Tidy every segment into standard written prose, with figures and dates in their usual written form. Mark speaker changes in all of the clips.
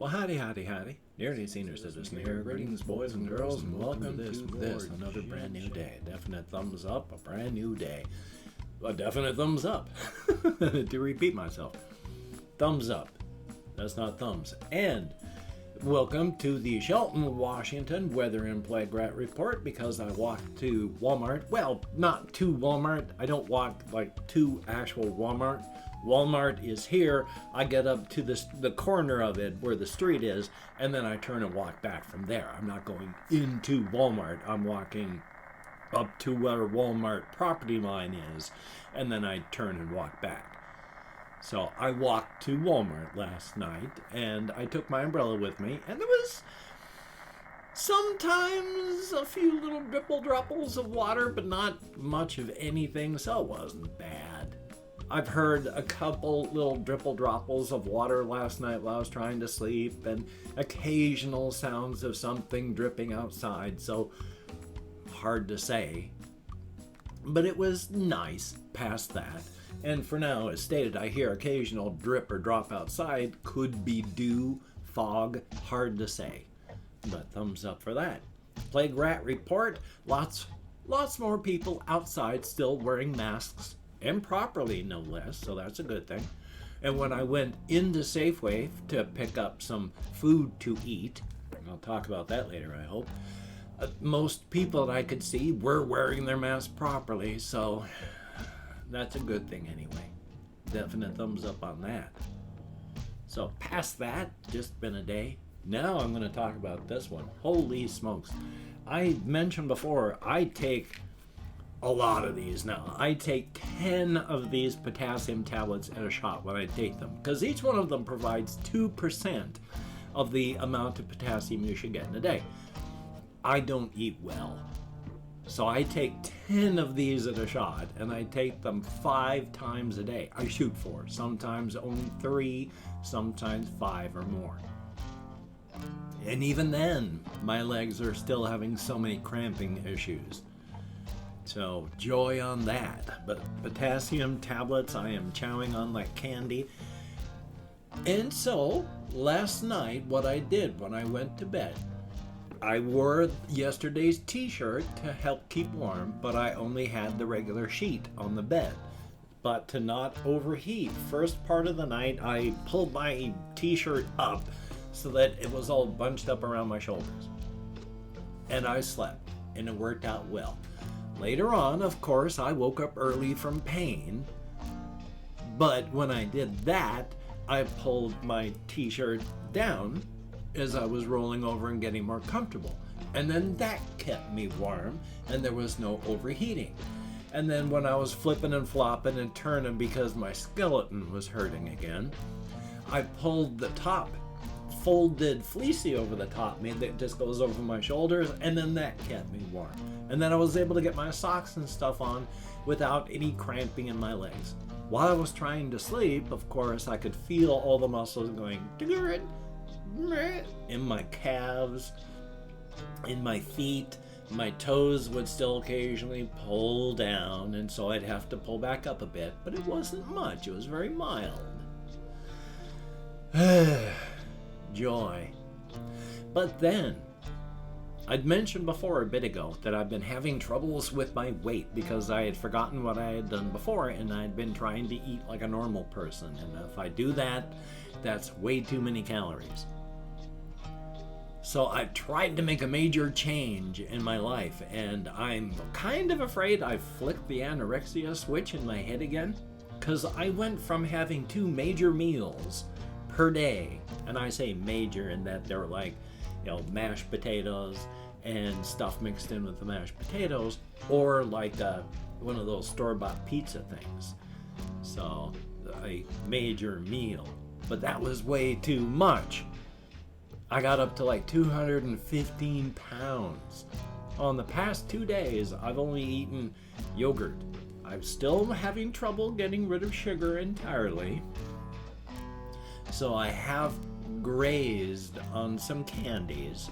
Speaker 1: Well, howdy. Nearly senior citizen here. Greetings, boys and girls, and welcome to this another brand new day. A definite thumbs up, a brand new day. A definite thumbs up. To repeat myself. Thumbs up. That's not thumbs. And welcome to the Shelton, Washington Weather and Plague Rat Report, because I walked to Walmart. Well, not to Walmart. I don't walk like to actual Walmart. Walmart is here. I get up to the corner of it where the street is, and then I turn and walk back from there. I'm not going into Walmart. I'm walking up to where Walmart property line is, and then I turn and walk back. So I walked to Walmart last night, and I took my umbrella with me, and there was sometimes a few little dribble-dropples of water, but not much of anything, so it wasn't bad. I've heard a couple little dribble-dropples of water last night while I was trying to sleep, and occasional sounds of something dripping outside, so hard to say. But it was nice past that. And for now, as stated, I hear occasional drip or drop outside. Could be dew, fog, hard to say. But thumbs up for that. Plague Rat Report, lots more people outside still wearing masks. Improperly, no less, so that's a good thing. And when I went into Safeway to pick up some food to eat, and I'll talk about that later, I hope, most people that I could see were wearing their masks properly, so that's a good thing anyway. Definite thumbs up on that. So past that, just been a day. Now I'm going to talk about this one. Holy smokes. I mentioned before, I take a lot of these now. I take 10 of these potassium tablets at a shot when I take them, because each one of them provides 2% of the amount of potassium you should get in a day. I don't eat well, so I take 10 of these at a shot, and I take them 5 times a day. I shoot for, sometimes only 3, sometimes 5 or more. And even then, my legs are still having so many cramping issues. So, joy on that. But potassium tablets, I am chowing on like candy. And so, last night, what I did when I went to bed, I wore yesterday's t-shirt to help keep warm, but I only had the regular sheet on the bed. But to not overheat, first part of the night, I pulled my t-shirt up so that it was all bunched up around my shoulders. And I slept, and it worked out well. Later on, of course, I woke up early from pain, but when I did that, I pulled my t-shirt down as I was rolling over and getting more comfortable. And then that kept me warm, and there was no overheating. And then when I was flipping and flopping and turning because my skeleton was hurting again, I pulled the top folded fleecy over the top me that just goes over my shoulders, and then that kept me warm. And then I was able to get my socks and stuff on without any cramping in my legs. While I was trying to sleep, of course, I could feel all the muscles going in my calves, in my feet. My toes would still occasionally pull down, and so I'd have to pull back up a bit, but it wasn't much. It was very mild. Joy. But then, I'd mentioned before a bit ago that I've been having troubles with my weight because I had forgotten what I had done before, and I'd been trying to eat like a normal person, and if I do that, that's way too many calories. So I've tried to make a major change in my life, and I'm kind of afraid I've flicked the anorexia switch in my head again, because I went from having 2 major meals per day, and I say major in that they're like, mashed potatoes and stuff mixed in with the mashed potatoes, or like one of those store-bought pizza things. So a major meal, but that was way too much. I got up to like 215 pounds. On the past 2 days, I've only eaten yogurt. I'm still having trouble getting rid of sugar entirely, so I have grazed on some candies,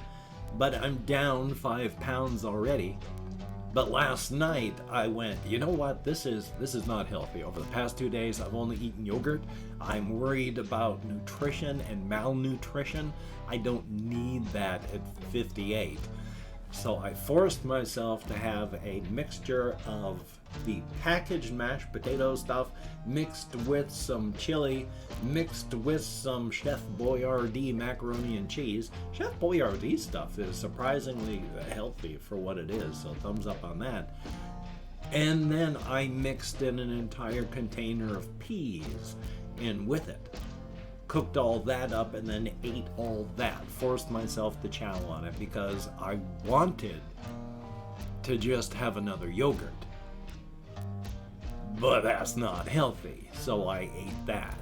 Speaker 1: but I'm down 5 pounds already. But last night I went, you know what, this is not healthy. Over the past 2 days I've only eaten yogurt. I'm worried about nutrition and malnutrition. I don't need that at 58. So I forced myself to have a mixture of the packaged mashed potato stuff mixed with some chili, mixed with some Chef Boyardee macaroni and cheese. Chef Boyardee stuff is surprisingly healthy for what it is, so thumbs up on that. And then I mixed in an entire container of peas in with it. Cooked all that up and then ate all that. Forced myself to chow on it because I wanted to just have another yogurt. But that's not healthy, so I ate that.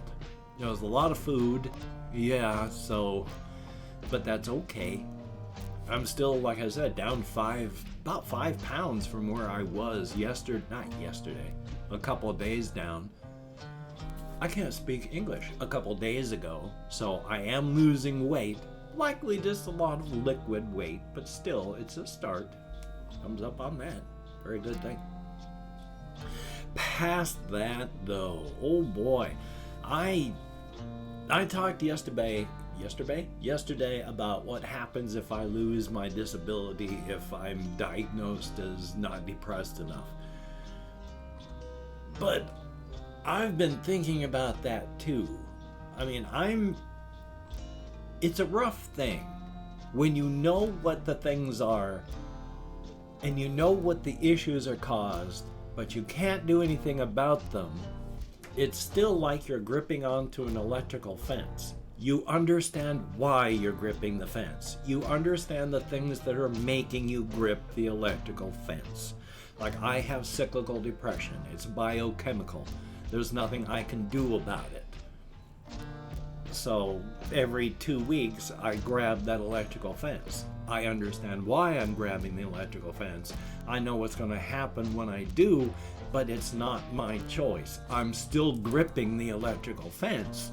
Speaker 1: It was a lot of food, yeah, but that's okay. I'm still, like I said, down about 5 pounds from where I was a couple of days down. I can't speak English. A couple days ago, so I am losing weight. Likely just a lot of liquid weight, but still, it's a start. Thumbs up on that. Very good thing. Past that, though, oh boy, I talked yesterday about what happens if I lose my disability if I'm diagnosed as not depressed enough. But I've been thinking about that too. I mean, it's a rough thing when you know what the things are and you know what the issues are caused, but you can't do anything about them. It's still like you're gripping onto an electrical fence. You understand why you're gripping the fence. You understand the things that are making you grip the electrical fence. Like, I have cyclical depression. It's biochemical. There's nothing I can do about it. So every 2 weeks, I grab that electrical fence. I understand why I'm grabbing the electrical fence. I know what's going to happen when I do, but it's not my choice. I'm still gripping the electrical fence.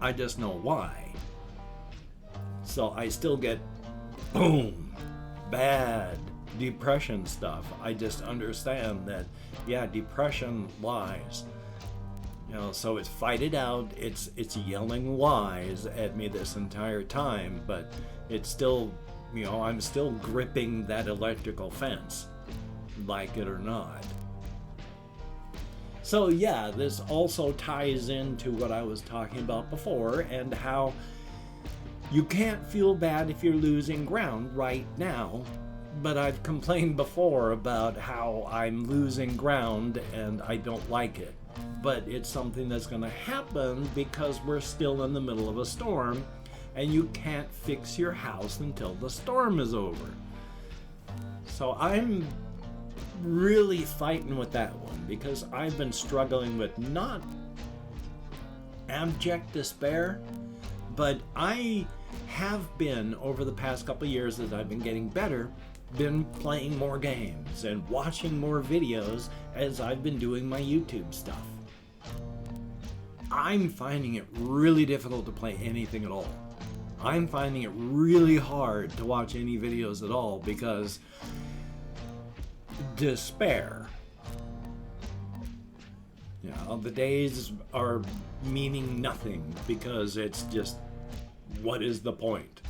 Speaker 1: I just know why. So I still get, boom, bad depression stuff. I just understand that, yeah, depression lies. You know, so it's fight it out. It's yelling lies at me this entire time, but it's still, you know, I'm still gripping that electrical fence, like it or not. So yeah, this also ties into what I was talking about before and how you can't feel bad if you're losing ground right now. But I've complained before about how I'm losing ground and I don't like it. But it's something that's going to happen because we're still in the middle of a storm and you can't fix your house until the storm is over. So I'm really fighting with that one because I've been struggling with not abject despair, but I have been, over the past couple of years as I've been getting better, been playing more games and watching more videos as I've been doing my YouTube stuff. I'm finding it really difficult to play anything at all. I'm finding it really hard to watch any videos at all because despair. You know, the days are meaning nothing because it's just, what is the point?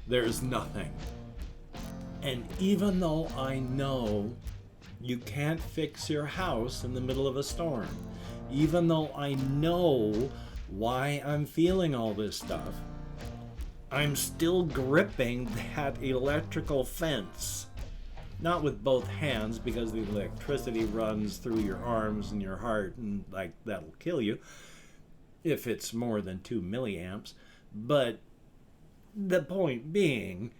Speaker 1: There's nothing. And even though I know you can't fix your house in the middle of a storm, even though I know why I'm feeling all this stuff, I'm still gripping that electrical fence. Not with both hands, because the electricity runs through your arms and your heart, and like that'll kill you if it's more than 2 milliamps. But the point being,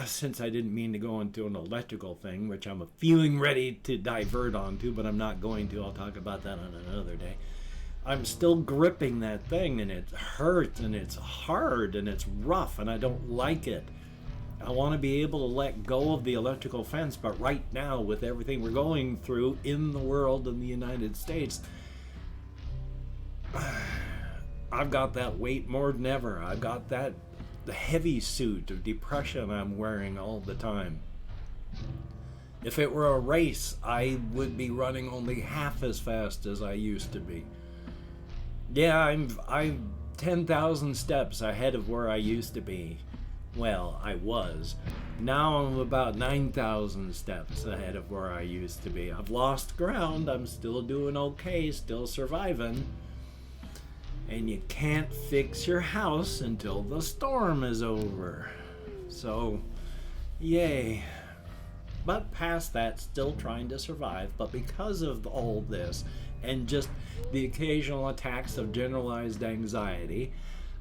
Speaker 1: since I didn't mean to go into an electrical thing, which I'm feeling ready to divert onto, but I'm not going to. I'll talk about that on another day. I'm still gripping that thing, and it hurts, and it's hard, and it's rough, and I don't like it. I want to be able to let go of the electrical fence, but right now, with everything we're going through in the world in the United States, I've got that weight more than ever. I've got the heavy suit of depression I'm wearing all the time. If it were a race, I would be running only half as fast as I used to be. Yeah, I'm 10,000 steps ahead of where I used to be. Well, I was. Now I'm about 9,000 steps ahead of where I used to be. I've lost ground. I'm still doing okay, still surviving. And you can't fix your house until the storm is over. So, yay. But past that, still trying to survive. But because of all this, and just the occasional attacks of generalized anxiety,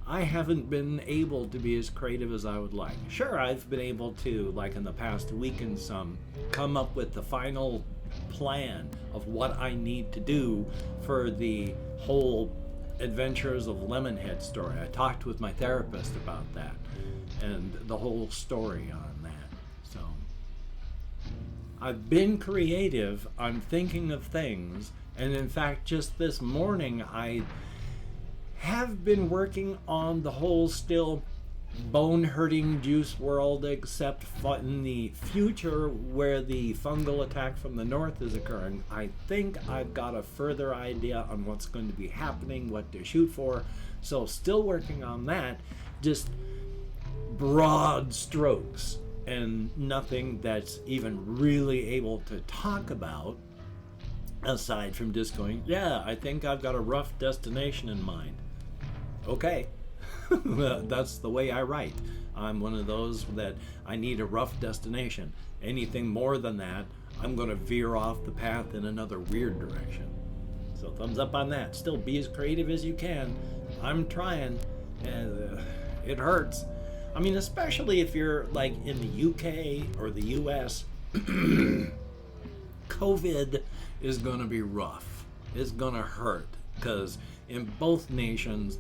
Speaker 1: I haven't been able to be as creative as I would like. Sure, I've been able to, like in the past week and some, come up with the final plan of what I need to do for the whole Adventures of Lemonhead story. I talked with my therapist about that and the whole story on that. So I've been creative. I'm thinking of things. And in fact, just this morning, I have been working on the whole still bone-hurting juice world, except in the future where the fungal attack from the north is occurring. I think I've got a further idea on what's going to be happening, what to shoot for. So still working on that, just broad strokes and nothing that's even really able to talk about. Aside from just going, yeah, I think I've got a rough destination in mind. Okay. That's the way I write. I'm one of those that I need a rough destination. Anything more than that, I'm going to veer off the path in another weird direction. So thumbs up on that. Still be as creative as you can. I'm trying. And it hurts. I mean, especially if you're like in the UK or the US, COVID is going to be rough. It's going to hurt because in both nations,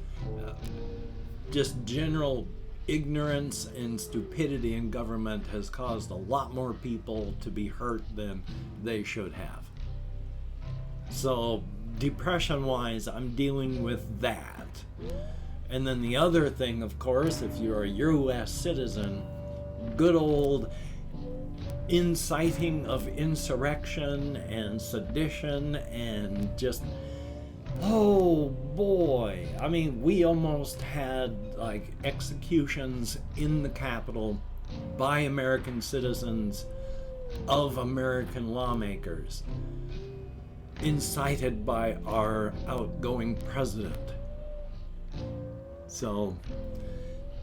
Speaker 1: just general ignorance and stupidity in government has caused a lot more people to be hurt than they should have. So depression-wise, I'm dealing with that. And then the other thing, of course, if you're a US citizen, good old inciting of insurrection and sedition and just, oh boy. I mean, we almost had like executions in the Capitol by American citizens of American lawmakers, incited by our outgoing president. So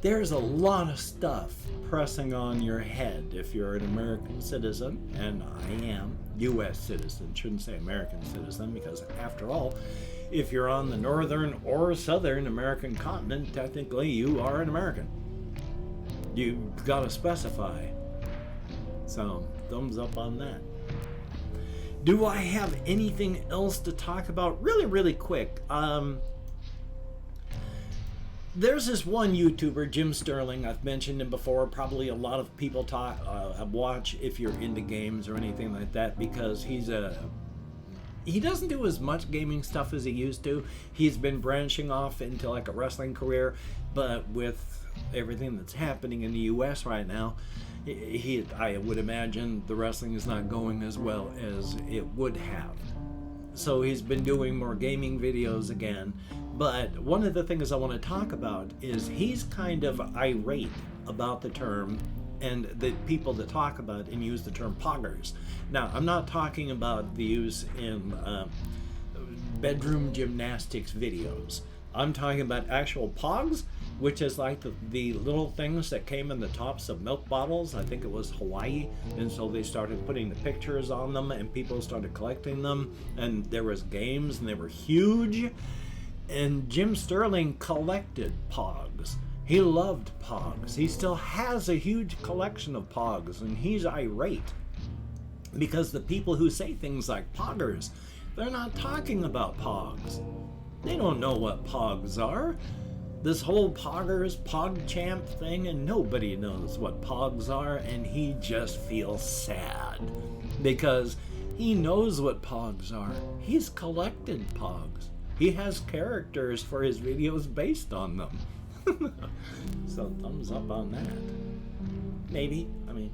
Speaker 1: there's a lot of stuff pressing on your head if you're an American citizen, and I am U.S. citizen. Shouldn't say American citizen, because after all, if you're on the northern or southern American continent, technically you are an American. You've got to specify. So thumbs up on that. Do I have anything else to talk about? Really, really quick. There's this one YouTuber, Jim Sterling. I've mentioned him before. Probably a lot of people watch if you're into games or anything like that, because he doesn't do as much gaming stuff as he used to. He's been branching off into like a wrestling career, but with everything that's happening in the U.S. right now, I would imagine the wrestling is not going as well as it would have. So he's been doing more gaming videos again. But one of the things I want to talk about is he's kind of irate about the term and the people that talk about and use the term poggers. Now, I'm not talking about the use in bedroom gymnastics videos. I'm talking about actual pogs, which is like the little things that came in the tops of milk bottles. I think it was Hawaii. And so they started putting the pictures on them and people started collecting them. And there was games and they were huge. And Jim Sterling collected pogs. He loved pogs. He still has a huge collection of pogs, and he's irate because the people who say things like poggers, they're not talking about pogs. They don't know what pogs are. This whole poggers, PogChamp thing, and nobody knows what pogs are, and he just feels sad because he knows what pogs are. He's collected pogs. He has characters for his videos based on them. So thumbs up on that. Maybe. I mean.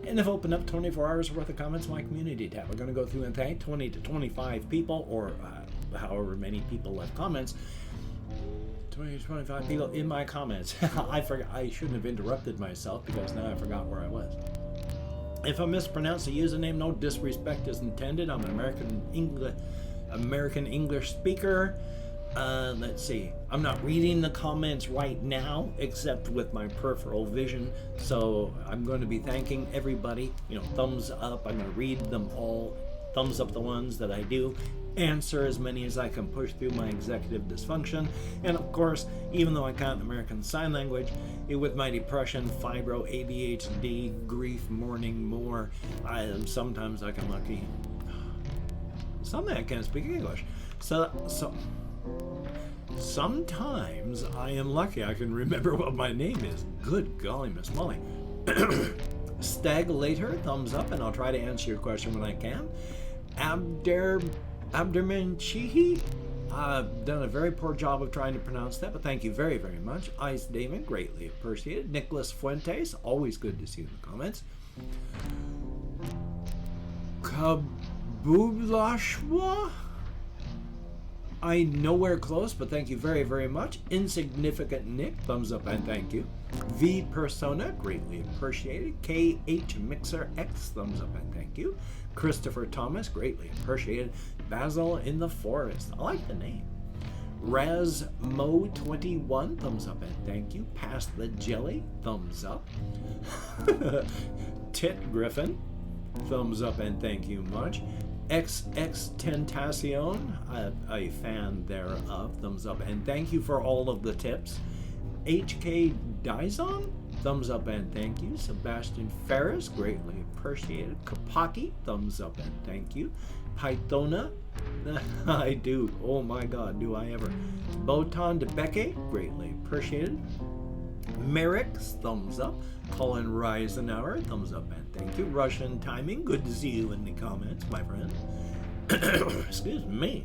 Speaker 1: And I've opened up 24 hours worth of comments in my community tab. We're going to go through and thank 20 to 25 people, or however many people left comments. 20 to 25 people in my comments. I forgot. I shouldn't have interrupted myself because now I forgot where I was. If I mispronounce the username, no disrespect is intended. I'm an American English speaker. Let's see. I'm not reading the comments right now, except with my peripheral vision. So I'm going to be thanking everybody. Thumbs up. I'm going to read them all. Thumbs up the ones that I do. Answer as many as I can push through my executive dysfunction. And of course, even though I can't American Sign Language, with my depression, fibro, ADHD, grief, mourning, more, sometimes I can lucky. Something I can't speak English. So sometimes I am lucky I can remember what my name is. Good golly, Miss Molly. Stag later, thumbs up, and I'll try to answer your question when I can. Abderman Chihi, I've done a very poor job of trying to pronounce that, but thank you very, very much. Ice Damon, greatly appreciated. Nicholas Fuentes, always good to see you in the comments. Kabublashwa, I'm nowhere close, but thank you very, very much. Insignificant Nick, thumbs up and thank you. V Persona, greatly appreciated. KH Mixer X, thumbs up and thank you. Christopher Thomas, greatly appreciated. Basil in the Forest, I like the name. Raz Mo 21, thumbs up and thank you. Pass the Jelly, thumbs up. Tit Griffin, thumbs up and thank you much. XX Tentacion, a fan thereof, thumbs up and thank you for all of the tips. HK Dizon, thumbs up and thank you. Sebastian Ferris, greatly appreciated. Kapaki, thumbs up and thank you. Pythona, I do. Oh my God, do I ever. Botan de Becke, greatly appreciated. Merrick's, thumbs up. Colin Reisenauer, thumbs up and thank you. Russian Timing, good to see you in the comments, my friend. Excuse me.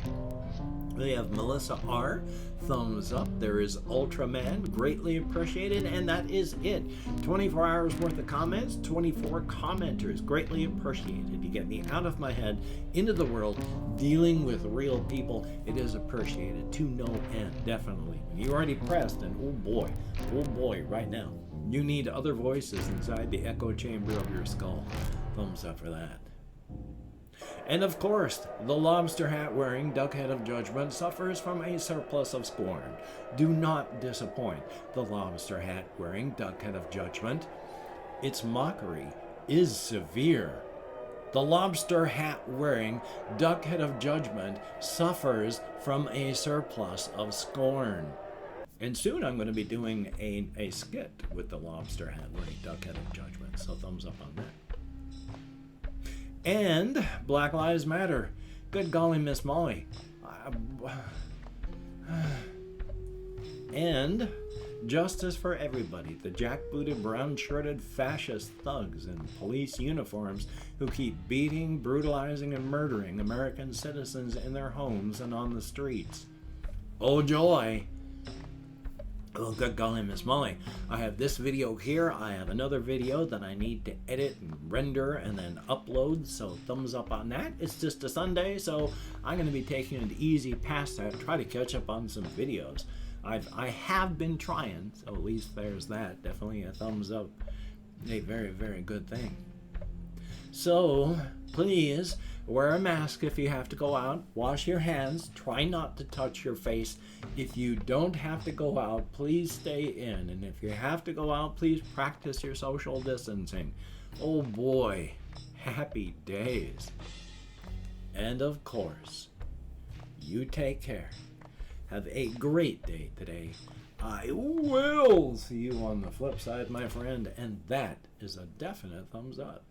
Speaker 1: We have Melissa R, thumbs up. There is Ultraman, greatly appreciated, and that is it. 24 hours worth of comments, 24 commenters, greatly appreciated. You get me out of my head, into the world, dealing with real people. It is appreciated to no end, definitely. You already pressed, and oh boy, right now, you need other voices inside the echo chamber of your skull. Thumbs up for that. And of course, the lobster hat wearing duckhead of judgment suffers from a surplus of scorn. Do not disappoint the lobster hat wearing duckhead of judgment. Its mockery is severe. The lobster hat wearing duckhead of judgment suffers from a surplus of scorn. And soon I'm going to be doing a skit with the lobster hat wearing duckhead of judgment, so thumbs up on that. And Black Lives Matter. Good golly, Miss Molly. And justice for everybody. The jackbooted, brown-shirted fascist thugs in police uniforms who keep beating, brutalizing, and murdering American citizens in their homes and on the streets. Oh joy. Oh, good golly, Miss Molly. I have this video here. I have another video that I need to edit and render and then upload, so thumbs up on that. It's just a Sunday, so I'm going to be taking it easy past that, try to catch up on some videos. I have been trying, so at least there's that. Definitely a thumbs up. A very, very good thing. So, please, wear a mask if you have to go out. Wash your hands. Try not to touch your face. If you don't have to go out, please stay in. And if you have to go out, please practice your social distancing. Oh boy, happy days. And of course, you take care. Have a great day today. I will see you on the flip side, my friend. And that is a definite thumbs up.